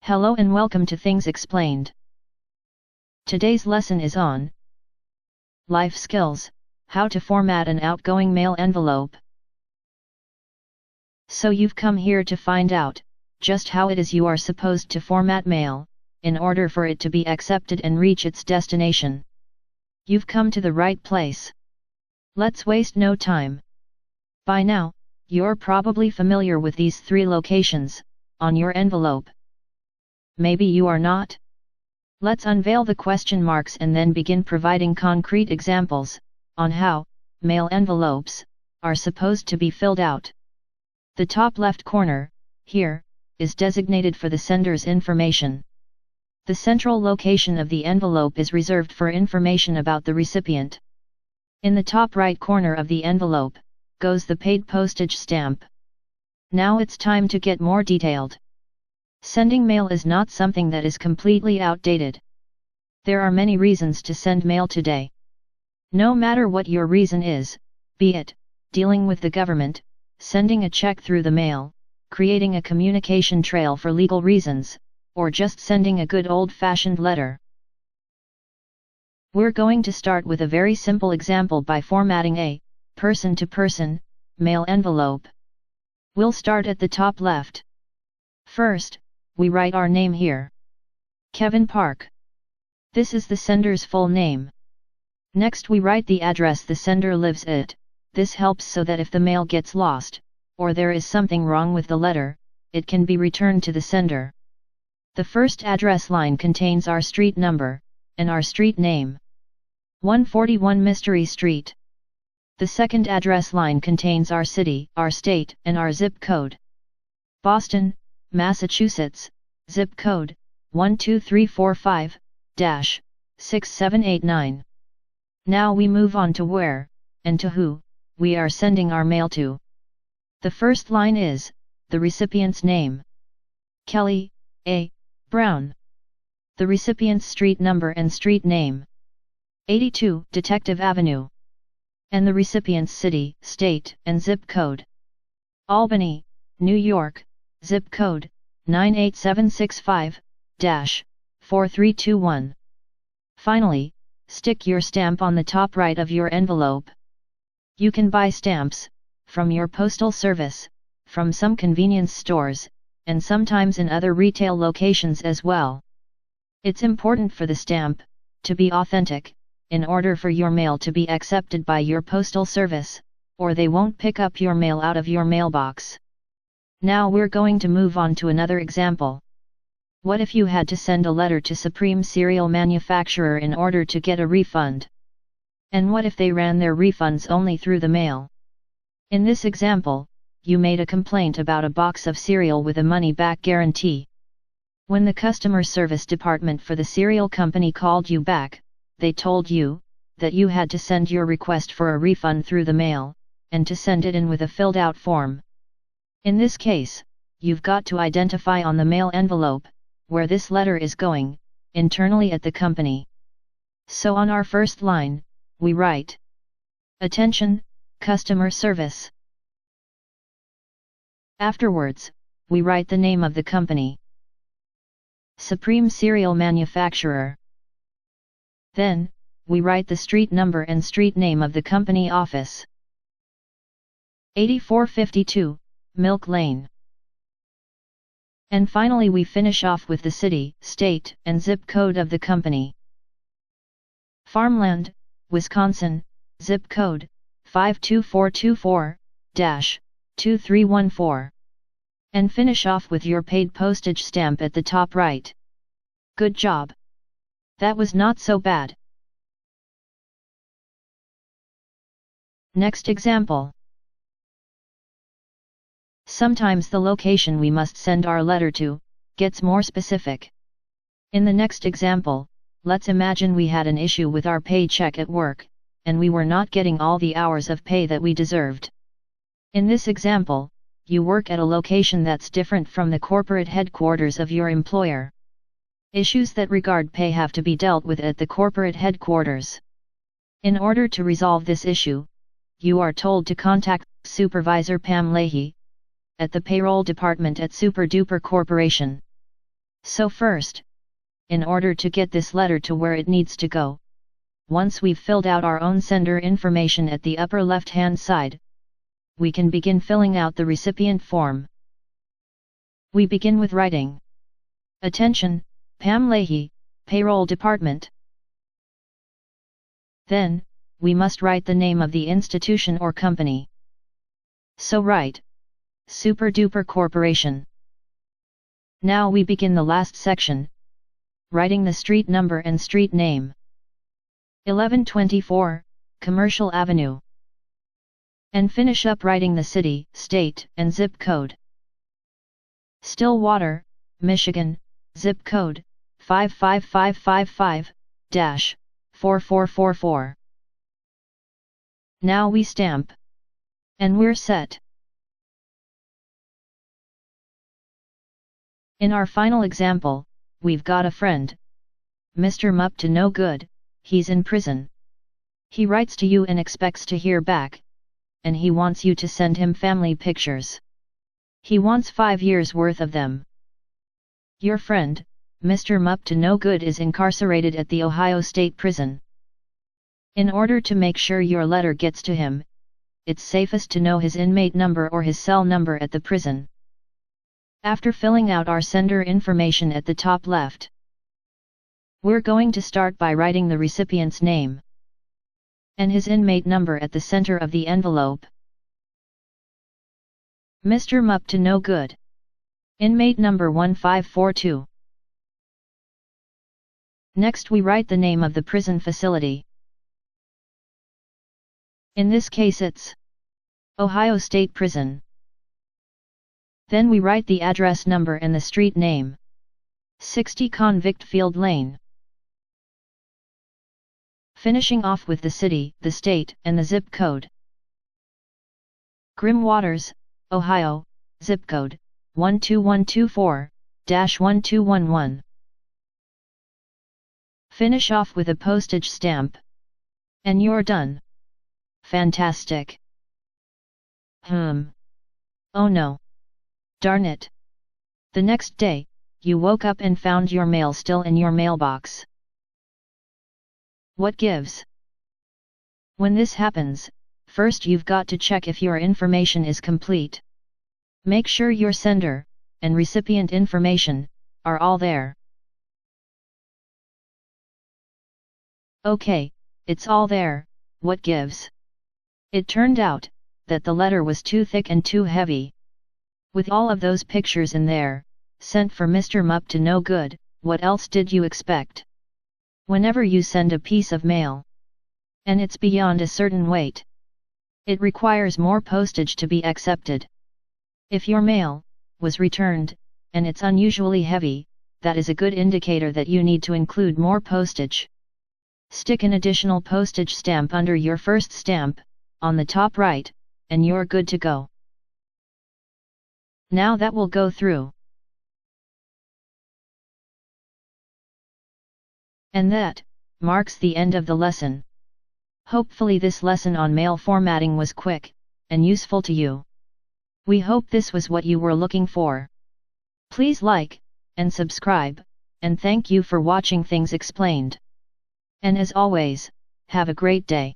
Hello and welcome to Things Explained. Today's lesson is on life skills, how to format an outgoing mail envelope. So you've come here to find out just how it is you are supposed to format mail in order for it to be accepted and reach its destination. You've come to the right place. Let's waste no time. By now, you're probably familiar with these three locations on your envelope. Maybe you are not? Let's unveil the question marks and then begin providing concrete examples on how mail envelopes are supposed to be filled out. The top left corner, here, is designated for the sender's information. The central location of the envelope is reserved for information about the recipient. In the top right corner of the envelope goes the paid postage stamp. Now it's time to get more detailed. Sending mail is not something that is completely outdated. There are many reasons to send mail today. No matter what your reason is, be it dealing with the government, sending a check through the mail, creating a communication trail for legal reasons, or just sending a good old-fashioned letter. We're going to start with a very simple example by formatting a person-to-person mail envelope. We'll start at the top left. First, we write our name here. Kevin Park. This is the sender's full name. Next we write the address the sender lives at. This helps so that if the mail gets lost, or there is something wrong with the letter, it can be returned to the sender. The first address line contains our street number, and our street name. 141 Mystery Street. The second address line contains our city, our state, and our zip code. Boston, Massachusetts, zip code 12345-6789. Now we move on to where, and to who, we are sending our mail to. The first line is the recipient's name. Kelly A. Brown. The recipient's street number and street name. 82 Detective Avenue. And the recipient's city, state, and zip code. Albany, New York, zip code 98765-4321. Finally, stick your stamp on the top right of your envelope. You can buy stamps from your postal service, from some convenience stores, and sometimes in other retail locations as well. It's important for the stamp to be authentic in order for your mail to be accepted by your postal service, or they won't pick up your mail out of your mailbox. Now we're going to move on to another example. What if you had to send a letter to Supreme cereal manufacturer in order to get a refund? And what if they ran their refunds only through the mail? In this example, you made a complaint about a box of cereal with a money-back guarantee. When the customer service department for the cereal company called you back, they told you that you had to send your request for a refund through the mail, and to send it in with a filled-out form. In this case, you've got to identify on the mail envelope where this letter is going, internally at the company. So on our first line, we write Attention, Customer Service. Afterwards, we write the name of the company. Supreme Cereal Manufacturer. Then, we write the street number and street name of the company office. 8452, Milk Lane. And finally we finish off with the city, state, and zip code of the company. Farmland, Wisconsin, zip code 52424-2314. And finish off with your paid postage stamp at the top right. Good job! That was not so bad. Next example. Sometimes the location we must send our letter to gets more specific. In the next example, let's imagine we had an issue with our paycheck at work, and we were not getting all the hours of pay that we deserved. In this example, you work at a location that's different from the corporate headquarters of your employer. Issues that regard pay have to be dealt with at the corporate headquarters. In order to resolve this issue, you are told to contact Supervisor Pam Leahy at the payroll department at Super Duper Corporation. So first, in order to get this letter to where it needs to go, once we've filled out our own sender information at the upper left-hand side, we can begin filling out the recipient form. We begin with writing. Attention, Pam Leahy, Payroll Department. Then, we must write the name of the institution or company. So write, Super Duper Corporation. Now we begin the last section, writing the street number and street name. 1124, Commercial Avenue. And finish up writing the city, state, and zip code. Stillwater, Michigan, zip code, 55555-4444. Now we stamp. And we're set. In our final example, we've got a friend, Mr. Mup to no good, he's in prison. He writes to you and expects to hear back, and he wants you to send him family pictures. He wants 5 years worth of them. Your friend, Mr. Mup to no good, is incarcerated at the Ohio State Prison. In order to make sure your letter gets to him, it's safest to know his inmate number or his cell number at the prison. After filling out our sender information at the top left, we're going to start by writing the recipient's name and his inmate number at the center of the envelope. Mr. Mup to no good. Inmate number 1542. Next we write the name of the prison facility. In this case it's Ohio State Prison. Then we write the address number and the street name. 60 Convict Field Lane. Finishing off with the city, the state, and the zip code. Grim Waters, Ohio, zip code, 12124-1211. Finish off with a postage stamp. And you're done. Fantastic. Oh no. Darn it. The next day, you woke up and found your mail still in your mailbox. What gives? When this happens, first you've got to check if your information is complete. Make sure your sender and recipient information are all there. Okay, it's all there. What gives? It turned out that the letter was too thick and too heavy. With all of those pictures in there, sent for Mr. Mup to no good, what else did you expect? Whenever you send a piece of mail, and it's beyond a certain weight, it requires more postage to be accepted. If your mail was returned, and it's unusually heavy, that is a good indicator that you need to include more postage. Stick an additional postage stamp under your first stamp, on the top right, and you're good to go. Now that will go through. And that marks the end of the lesson. Hopefully this lesson on mail formatting was quick and useful to you. We hope this was what you were looking for. Please like and subscribe, and thank you for watching Things Explained. And as always, have a great day.